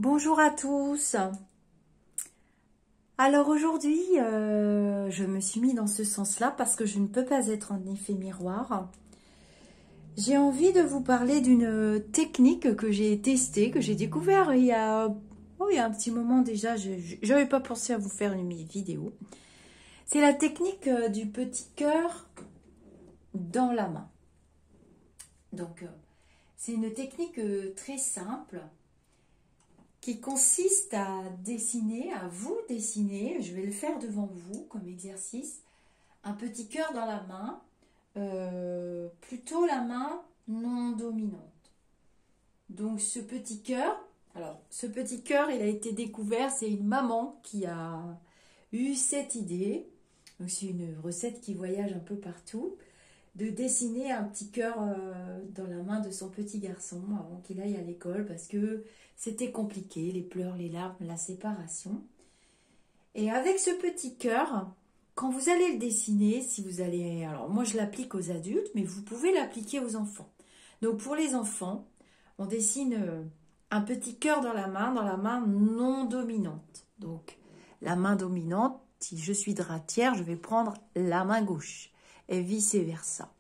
Bonjour à tous. Alors aujourd'hui, je me suis mis dans ce sens-là parce que je ne peux pas être en effet miroir. J'ai envie de vous parler d'une technique que j'ai testée, que j'ai découvert il y a un petit moment déjà. Je n'avais pas pensé à vous faire une vidéo. C'est la technique du petit cœur dans la main. Donc, c'est une technique très simple qui consiste à dessiner, à vous dessiner, je vais le faire devant vous comme exercice, un petit cœur dans la main, plutôt la main non dominante. Donc ce petit cœur, il a été découvert, c'est une maman qui a eu cette idée, donc c'est une recette qui voyage un peu partout, de dessiner un petit cœur dans la main de son petit garçon avant qu'il aille à l'école parce que c'était compliqué, les pleurs, les larmes, la séparation. Et avec ce petit cœur, quand vous allez le dessiner, si vous allez... Alors moi je l'applique aux adultes, mais vous pouvez l'appliquer aux enfants. Donc pour les enfants, on dessine un petit cœur dans la main non dominante. Donc la main dominante, si je suis droitière, je vais prendre la main gauche. Et vice-versa.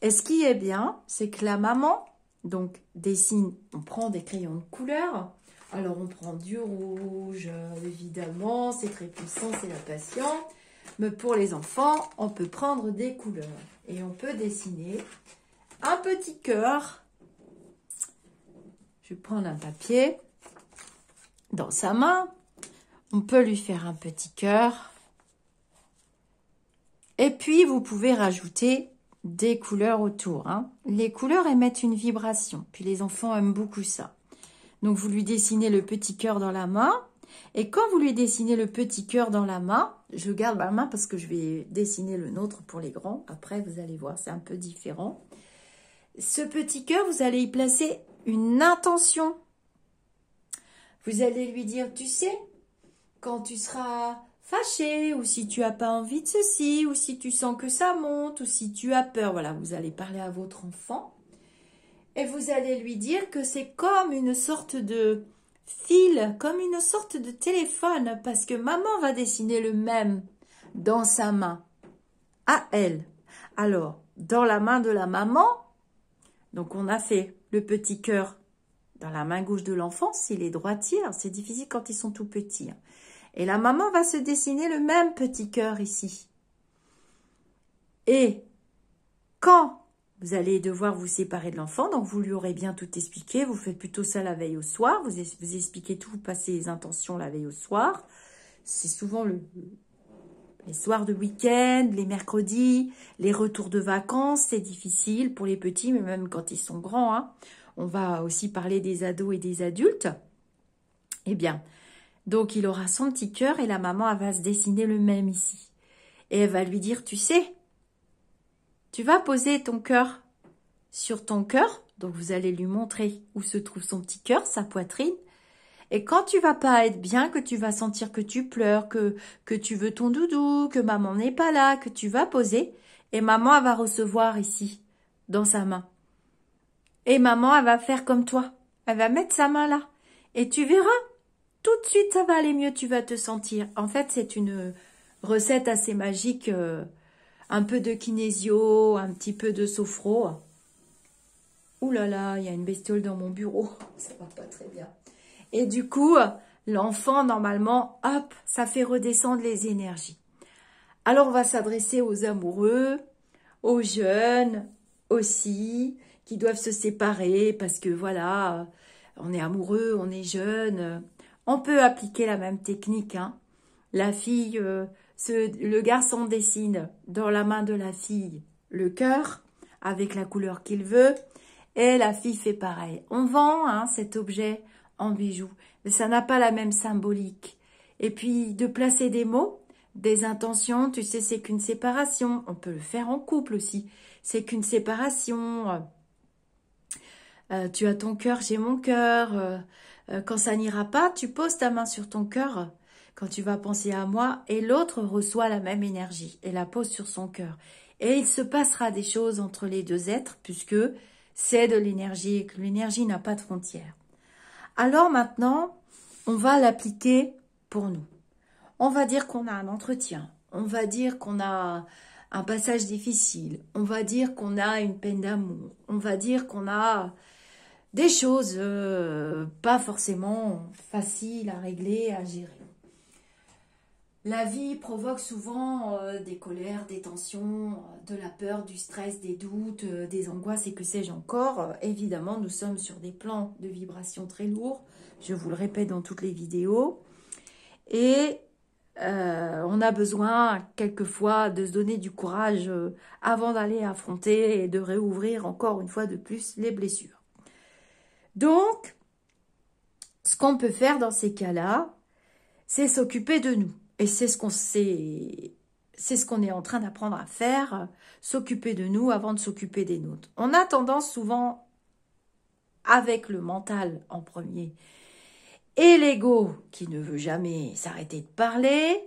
Et ce qui est bien, c'est que la maman, donc, dessine, on prend des crayons de couleur. Alors, on prend du rouge, évidemment, c'est très puissant, c'est la passion. Mais pour les enfants, on peut prendre des couleurs. Et on peut dessiner un petit cœur. Je vais prendre un papier dans sa main. On peut lui faire un petit cœur. Et puis, vous pouvez rajouter des couleurs autour. Les couleurs émettent une vibration. Puis, les enfants aiment beaucoup ça. Donc, vous lui dessinez le petit cœur dans la main. Et quand vous lui dessinez le petit cœur dans la main, je garde ma main parce que je vais dessiner le nôtre pour les grands. Après, vous allez voir, c'est un peu différent. Ce petit cœur, vous allez y placer une intention. Vous allez lui dire, tu sais, quand tu seras fâché, ou si tu n'as pas envie de ceci, ou si tu sens que ça monte, ou si tu as peur. Voilà, vous allez parler à votre enfant et vous allez lui dire que c'est comme une sorte de fil, comme une sorte de téléphone, parce que maman va dessiner le même dans sa main, à elle. Alors, dans la main de la maman, donc on a fait le petit cœur dans la main gauche de l'enfant, s'il est droitier, c'est difficile quand ils sont tout petits. Et la maman va se dessiner le même petit cœur ici. Et quand vous allez devoir vous séparer de l'enfant, donc vous lui aurez bien tout expliqué, vous faites plutôt ça la veille au soir, vous expliquez tout, vous passez les intentions la veille au soir. C'est souvent les soirs de week-end, les mercredis, les retours de vacances, c'est difficile pour les petits, mais même quand ils sont grands. On va aussi parler des ados et des adultes. Eh bien, donc, il aura son petit cœur et la maman, elle va se dessiner le même ici. Et elle va lui dire, tu sais, tu vas poser ton cœur sur ton cœur. Donc, vous allez lui montrer où se trouve son petit cœur, sa poitrine. Et quand tu vas pas être bien, que tu vas sentir que tu pleures, que tu veux ton doudou, que maman n'est pas là, que tu vas poser. Et maman, elle va recevoir ici, dans sa main. Et maman, elle va faire comme toi. Elle va mettre sa main là. Et tu verras. Tout de suite, ça va aller mieux, tu vas te sentir. En fait, c'est une recette assez magique, un peu de kinésio, un petit peu de sophro. Ouh là là, il y a une bestiole dans mon bureau, ça va pas très bien. Et du coup, l'enfant, normalement, hop, ça fait redescendre les énergies. Alors, on va s'adresser aux amoureux, aux jeunes aussi, qui doivent se séparer parce que voilà, on est amoureux, on est jeune. On peut appliquer la même technique. La fille, le garçon dessine dans la main de la fille le cœur avec la couleur qu'il veut. Et la fille fait pareil. On vend cet objet en bijoux. Mais ça n'a pas la même symbolique. Et puis de placer des mots, des intentions. Tu sais, c'est qu'une séparation. On peut le faire en couple aussi. C'est qu'une séparation. Tu as ton cœur, j'ai mon cœur. Quand ça n'ira pas, tu poses ta main sur ton cœur quand tu vas penser à moi et l'autre reçoit la même énergie et la pose sur son cœur. Et il se passera des choses entre les deux êtres puisque c'est de l'énergie et que l'énergie n'a pas de frontières. Alors maintenant, on va l'appliquer pour nous. On va dire qu'on a un entretien. On va dire qu'on a un passage difficile. On va dire qu'on a une peine d'amour. On va dire qu'on a des choses pas forcément faciles à régler, à gérer. La vie provoque souvent des colères, des tensions, de la peur, du stress, des doutes, des angoisses et que sais-je encore. Évidemment, nous sommes sur des plans de vibration très lourds. Je vous le répète dans toutes les vidéos. Et on a besoin quelquefois de se donner du courage avant d'aller affronter et de réouvrir encore une fois de plus les blessures. Donc, ce qu'on peut faire dans ces cas-là, c'est s'occuper de nous. Et c'est ce qu'on est en train d'apprendre à faire, s'occuper de nous avant de s'occuper des nôtres. On a tendance souvent, avec le mental en premier, et l'ego qui ne veut jamais s'arrêter de parler,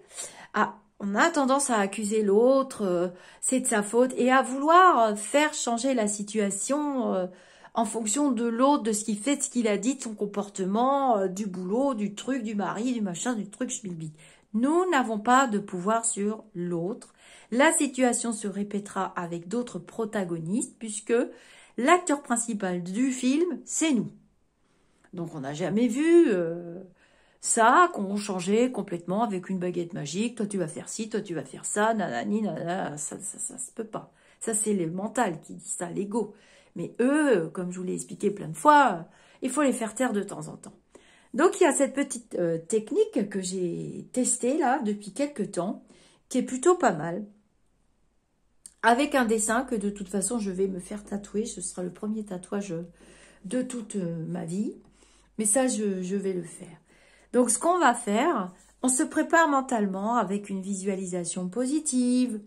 on a tendance à accuser l'autre, c'est de sa faute, et à vouloir faire changer la situation en fonction de l'autre, de ce qu'il fait, de ce qu'il a dit, de son comportement, du boulot, du truc, du mari, du machin, du truc, schmilblick. Nous n'avons pas de pouvoir sur l'autre. La situation se répétera avec d'autres protagonistes puisque l'acteur principal du film, c'est nous. Donc on n'a jamais vu ça, qu'on changeait complètement avec une baguette magique. Toi tu vas faire ci, toi tu vas faire ça, nanani, nanana, ça se peut pas. Ça c'est le mental qui dit ça, l'ego. Mais eux, comme je vous l'ai expliqué plein de fois, il faut les faire taire de temps en temps. Donc, il y a cette petite technique que j'ai testée là depuis quelques temps, qui est plutôt pas mal, avec un dessin que de toute façon, je vais me faire tatouer. Ce sera le premier tatouage de toute ma vie. Mais ça, je vais le faire. Donc, ce qu'on va faire, on se prépare mentalement avec une visualisation positive,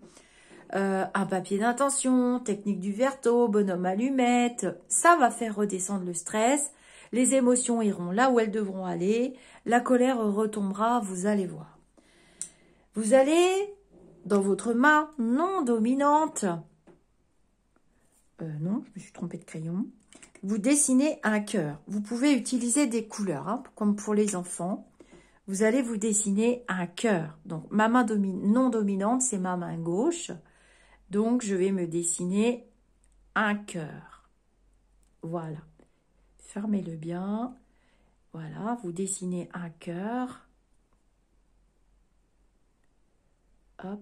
un papier d'intention, technique du verto, bonhomme allumette. Ça va faire redescendre le stress. Les émotions iront là où elles devront aller. La colère retombera, vous allez voir. Vous allez, dans votre main non dominante, non, je me suis trompée de crayon, vous dessinez un cœur. Vous pouvez utiliser des couleurs, hein, comme pour les enfants. Vous allez vous dessiner un cœur. Donc, ma main non dominante, c'est ma main gauche. Donc, je vais me dessiner un cœur. Voilà. Fermez-le bien. Voilà, vous dessinez un cœur. Hop.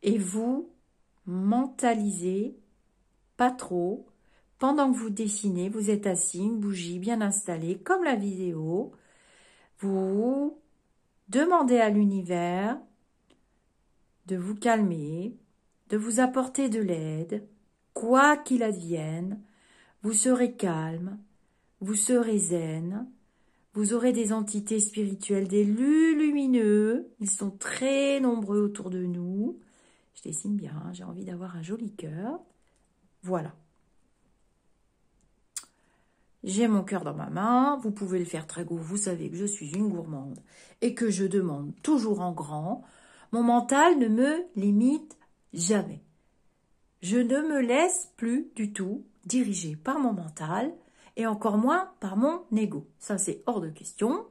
Et vous mentalisez, pas trop. Pendant que vous dessinez, vous êtes assis, une bougie bien installée, comme la vidéo. Vous demandez à l'univers de vous calmer, de vous apporter de l'aide, quoi qu'il advienne. Vous serez calme, vous serez zen, vous aurez des entités spirituelles, des lumineux, ils sont très nombreux autour de nous. Je dessine bien, j'ai envie d'avoir un joli cœur. Voilà. J'ai mon cœur dans ma main, vous pouvez le faire très gros, vous savez que je suis une gourmande et que je demande toujours en grand. Mon mental ne me limite jamais. Je ne me laisse plus du tout diriger par mon mental et encore moins par mon ego. Ça, c'est hors de question.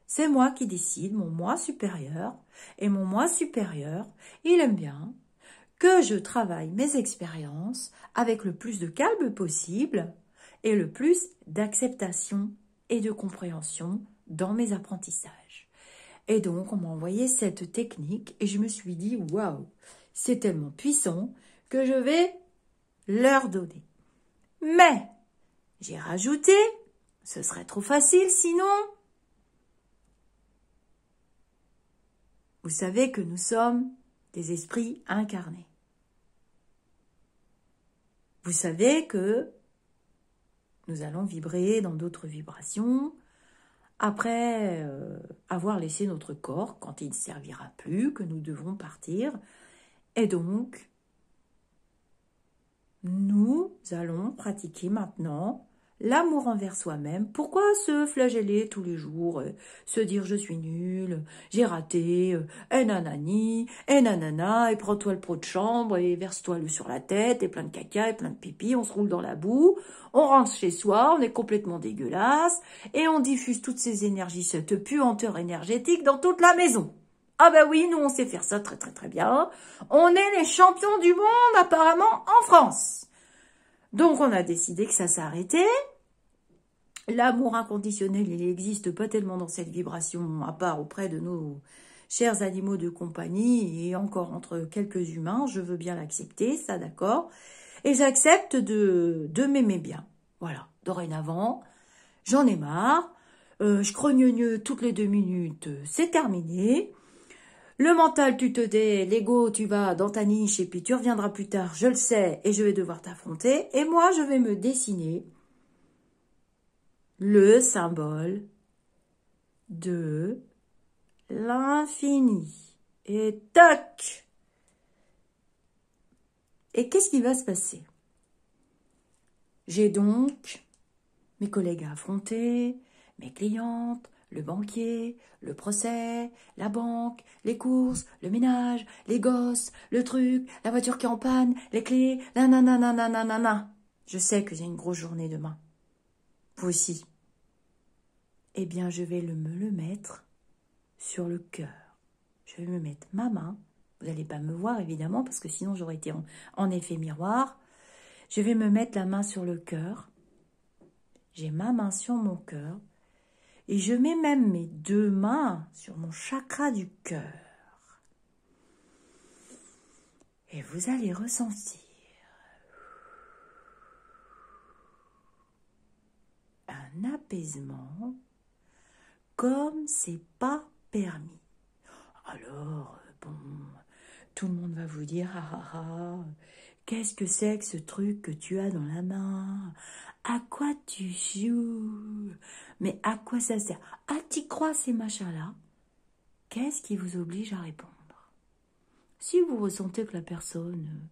C'est moi qui décide, mon moi supérieur. Et mon moi supérieur, il aime bien que je travaille mes expériences avec le plus de calme possible et le plus d'acceptation et de compréhension dans mes apprentissages. Et donc, on m'a envoyé cette technique et je me suis dit, waouh, c'est tellement puissant que je vais leur donner. Mais, j'ai rajouté, ce serait trop facile sinon. Vous savez que nous sommes des esprits incarnés. Vous savez que nous allons vibrer dans d'autres vibrations après avoir laissé notre corps quand il ne servira plus, que nous devons partir. Et donc, nous allons pratiquer maintenant l'amour envers soi-même. Pourquoi se flageller tous les jours, se dire je suis nul, j'ai raté, et nanani, et nanana, et prends-toi le pot de chambre, et verse-toi-le sur la tête, et plein de caca, et plein de pipi, on se roule dans la boue, on rentre chez soi, on est complètement dégueulasse, et on diffuse toutes ces énergies, cette puanteur énergétique dans toute la maison. Ah ben oui, nous on sait faire ça très très très bien. On est les champions du monde apparemment en France. Donc on a décidé que ça s'arrêtait. L'amour inconditionnel, il n'existe pas tellement dans cette vibration, à part auprès de nos chers animaux de compagnie et encore entre quelques humains. Je veux bien l'accepter, ça d'accord. Et j'accepte de m'aimer bien. Voilà, dorénavant, j'en ai marre. Je crogne toutes les 2 minutes, c'est terminé. Le mental, tu te tais, l'ego, tu vas dans ta niche et puis tu reviendras plus tard, je le sais, et je vais devoir t'affronter. Et moi, je vais me dessiner le symbole de l'infini. Et tac! Et qu'est-ce qui va se passer? J'ai donc mes collègues à affronter, mes clientes, le banquier, le procès, la banque, les courses, le ménage, les gosses, le truc, la voiture qui est en panne, les clés, nanana. Je sais que j'ai une grosse journée demain. Vous aussi. Eh bien, je vais me le mettre sur le cœur. Je vais me mettre ma main. Vous n'allez pas me voir, évidemment, parce que sinon j'aurais été en effet miroir. Je vais me mettre la main sur le cœur. J'ai ma main sur mon cœur. Et je mets même mes 2 mains sur mon chakra du cœur. Et vous allez ressentir un apaisement comme c'est pas permis. Alors, bon, tout le monde va vous dire, qu'est-ce que c'est que ce truc que tu as dans la main? À quoi tu joues? Mais à quoi ça sert? Ah, t'y crois ces machins-là? Qu'est-ce qui vous oblige à répondre? Si vous ressentez que la personne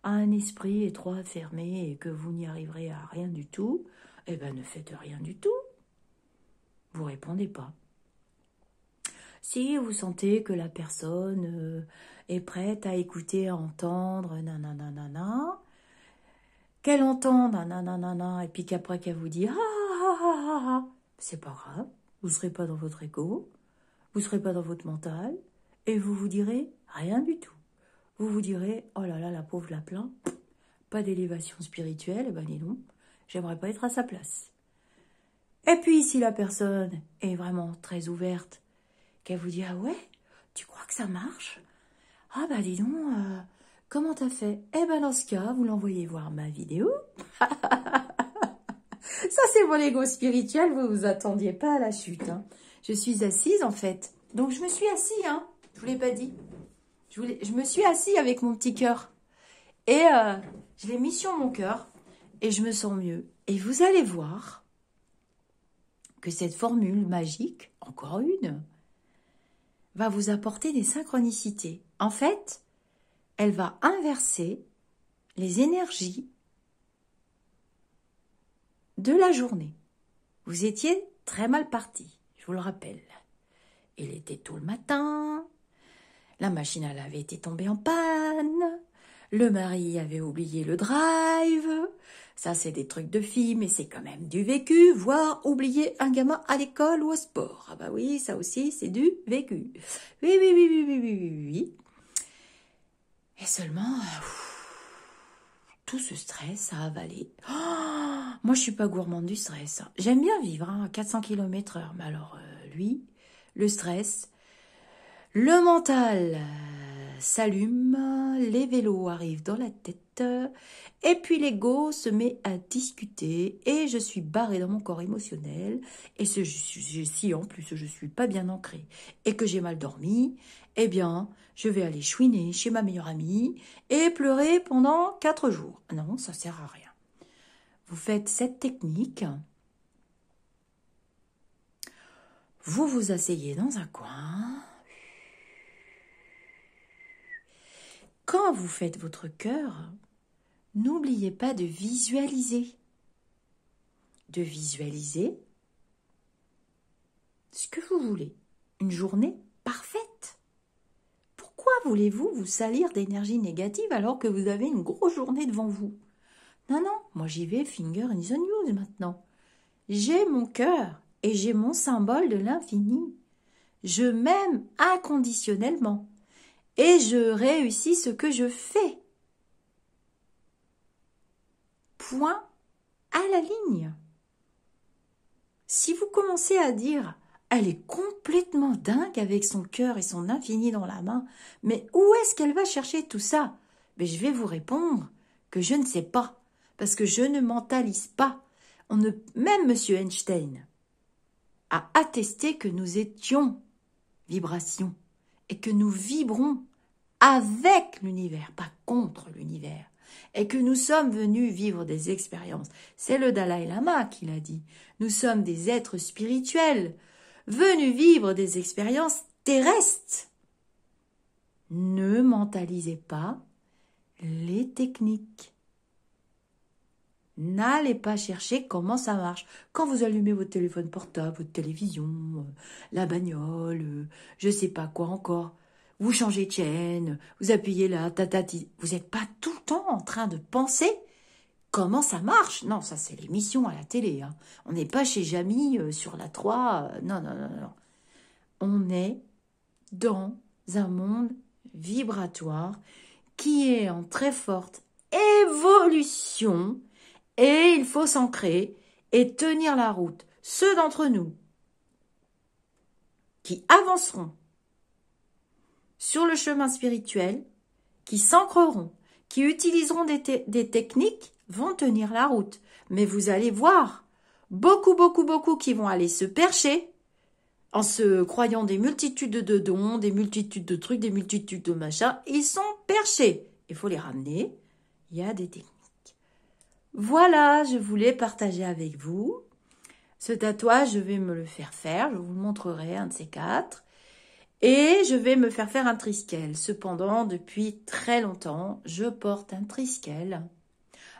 a un esprit étroit, fermé, et que vous n'y arriverez à rien du tout, eh ben ne faites rien du tout. Vous répondez pas. Si vous sentez que la personne est prête à écouter, à entendre, nanana, qu'elle entende, nanana, et puis qu'après qu'elle vous dit c'est pas grave, vous ne serez pas dans votre ego, vous ne serez pas dans votre mental, et vous vous direz rien du tout. Vous vous direz, oh là là, la pauvre la plaint, pas d'élévation spirituelle, eh ben dis donc, j'aimerais pas être à sa place. Et puis si la personne est vraiment très ouverte, qu'elle vous dit, ah ouais, tu crois que ça marche? Ah bah dis donc, comment t'as fait? Eh ben dans ce cas, vous l'envoyez voir ma vidéo. Ça c'est mon ego spirituel, vous vous attendiez pas à la chute. Hein. Je suis assise en fait, donc je me suis assise, hein. Je vous l'ai pas dit. Je me suis assise avec mon petit cœur. Et je l'ai mis sur mon cœur et je me sens mieux. Et vous allez voir que cette formule magique, encore une, va vous apporter des synchronicités. En fait, elle va inverser les énergies de la journée. Vous étiez très mal parti, je vous le rappelle. Il était tôt le matin, la machine à laver était tombée en panne, le mari avait oublié le drive. Ça, c'est des trucs de filles, mais c'est quand même du vécu, voire oublier un gamin à l'école ou au sport. Ah bah oui, ça aussi, c'est du vécu. Oui. Et seulement, tout ce stress à avaler. Oh, moi, je suis pas gourmande du stress. J'aime bien vivre à 400 km/h, mais alors, lui, le stress, le mental s'allume, les vélos arrivent dans la tête, et puis l'ego se met à discuter, et je suis barrée dans mon corps émotionnel, et si en plus je suis pas bien ancrée, et que j'ai mal dormi, eh bien, je vais aller chouiner chez ma meilleure amie, et pleurer pendant 4 jours. Non, ça sert à rien. Vous faites cette technique, vous vous asseyez dans un coin. Quand vous faites votre cœur, n'oubliez pas de visualiser. de visualiser ce que vous voulez. Une journée parfaite. Pourquoi voulez-vous vous salir d'énergie négative alors que vous avez une grosse journée devant vous? Non, non, moi j'y vais finger in the news maintenant. J'ai mon cœur et j'ai mon symbole de l'infini. Je m'aime inconditionnellement et je réussis ce que je fais. Point à la ligne. Si vous commencez à dire « elle est complètement dingue avec son cœur et son infini dans la main, mais où est-ce qu'elle va chercher tout ça ?» Mais je vais vous répondre que je ne sais pas, parce que je ne mentalise pas. Même M. Einstein a attesté que nous étions vibration et que nous vibrons avec l'univers, pas contre l'univers, et que nous sommes venus vivre des expériences. C'est le Dalai Lama qui l'a dit. Nous sommes des êtres spirituels, venus vivre des expériences terrestres. Ne mentalisez pas les techniques. N'allez pas chercher comment ça marche. Quand vous allumez votre téléphone portable, votre télévision, la bagnole, je sais pas quoi encore, vous changez de chaîne, vous appuyez là, tatati. Vous n'êtes pas tout le temps en train de penser comment ça marche. Non, ça c'est l'émission à la télé. Hein. On n'est pas chez Jamy sur la 3. Non, non, non, non. On est dans un monde vibratoire qui est en très forte évolution. Et il faut s'ancrer et tenir la route. Ceux d'entre nous qui avanceront sur le chemin spirituel, qui s'ancreront, qui utiliseront des techniques, vont tenir la route. Mais vous allez voir, beaucoup qui vont aller se percher en se croyant des multitudes de dons, des multitudes de trucs, des multitudes de machins. Ils sont perchés. Il faut les ramener. Il y a des techniques. Voilà, je voulais partager avec vous. Ce tatouage, je vais me le faire. Je vous le montrerai, un de ces quatre. Et je vais me faire un triskel. Cependant, depuis très longtemps, je porte un triskel.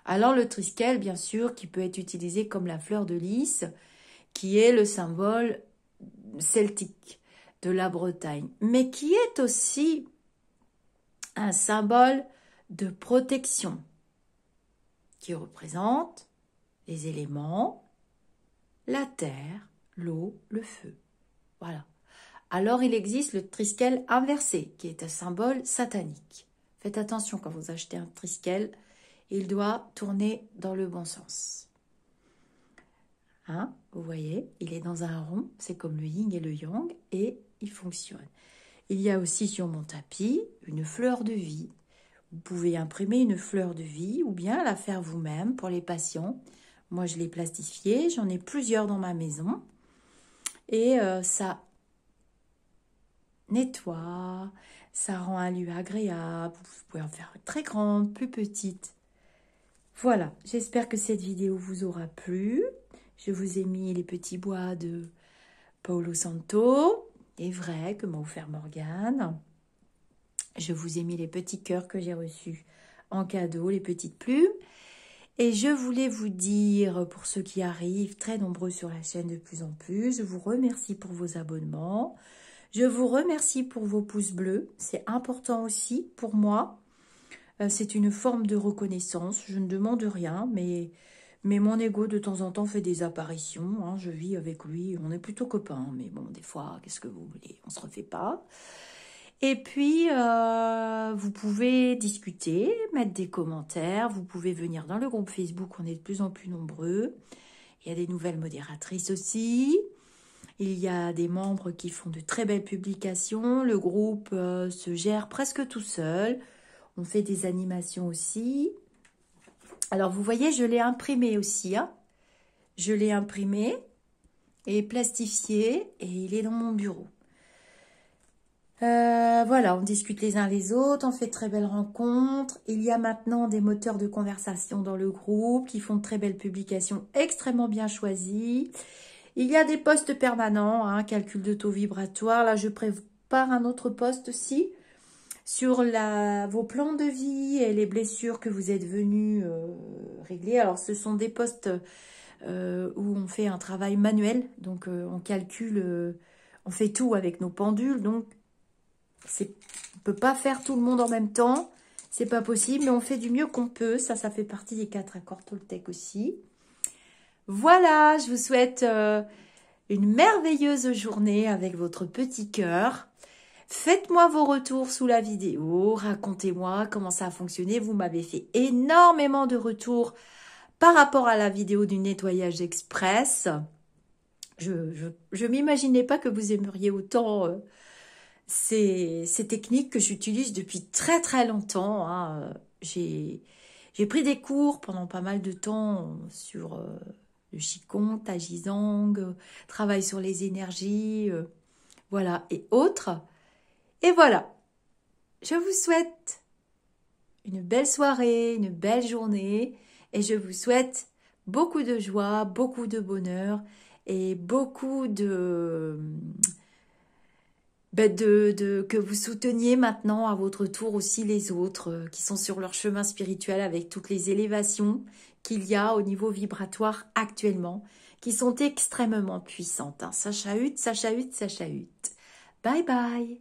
Alors, le triskel, bien sûr, qui peut être utilisé comme la fleur de lys, qui est le symbole celtique de la Bretagne, mais qui est aussi un symbole de protection, qui représente les éléments, la terre, l'eau, le feu. Voilà. Alors, il existe le triskel inversé, qui est un symbole satanique. Faites attention quand vous achetez un triskel, il doit tourner dans le bon sens. Hein, vous voyez, il est dans un rond, c'est comme le yin et le yang, et il fonctionne. Il y a aussi sur mon tapis une fleur de vie. Vous pouvez imprimer une fleur de vie ou bien la faire vous-même pour les patients. Moi, je l'ai plastifiée. J'en ai plusieurs dans ma maison. Et ça nettoie, ça rend un lieu agréable. Vous pouvez en faire très grande, plus petite. Voilà, j'espère que cette vidéo vous aura plu. Je vous ai mis les petits bois de Paolo Santo, les vrais que m'a offert Morgane. Je vous ai mis les petits cœurs que j'ai reçus en cadeau, les petites plumes. Et je voulais vous dire, pour ceux qui arrivent, très nombreux sur la chaîne de plus en plus, je vous remercie pour vos abonnements. Je vous remercie pour vos pouces bleus. C'est important aussi pour moi. C'est une forme de reconnaissance. Je ne demande rien, mais mon ego, de temps en temps, fait des apparitions. Hein. Je vis avec lui. On est plutôt copains. Mais bon, des fois, qu'est-ce que vous voulez? On ne se refait pas. Et puis, vous pouvez discuter, mettre des commentaires. Vous pouvez venir dans le groupe Facebook. On est de plus en plus nombreux. Il y a des nouvelles modératrices aussi. Il y a des membres qui font de très belles publications. Le groupe se gère presque tout seul. On fait des animations aussi. Alors, vous voyez, je l'ai imprimé aussi. Hein. Je l'ai imprimé et plastifié. Et il est dans mon bureau. Voilà, on discute les uns les autres, on fait de très belles rencontres. Il y a maintenant des moteurs de conversation dans le groupe qui font de très belles publications extrêmement bien choisies. Il y a des posts permanents, hein, calcul de taux vibratoire. Là, je prépare un autre post aussi sur vos plans de vie et les blessures que vous êtes venus régler. Alors, ce sont des posts où on fait un travail manuel. Donc, on calcule, on fait tout avec nos pendules. Donc, on ne peut pas faire tout le monde en même temps. C'est pas possible, mais on fait du mieux qu'on peut. Ça fait partie des 4 accords Toltec aussi. Voilà, je vous souhaite une merveilleuse journée avec votre petit cœur. Faites-moi vos retours sous la vidéo, racontez-moi comment ça a fonctionné. Vous m'avez fait énormément de retours par rapport à la vidéo du nettoyage express. Je m'imaginais pas que vous aimeriez autant ces techniques que j'utilise depuis très très longtemps. Hein. J'ai pris des cours pendant pas mal de temps sur le Qigong, Tajizang, travail sur les énergies, voilà, et autres. Et voilà, je vous souhaite une belle soirée, une belle journée, et je vous souhaite beaucoup de joie, beaucoup de bonheur, et beaucoup que vous souteniez maintenant à votre tour aussi les autres qui sont sur leur chemin spirituel avec toutes les élévations qu'il y a au niveau vibratoire actuellement, qui sont extrêmement puissantes. Hein. Ça chahute, ça chahute, ça chahute. Bye bye.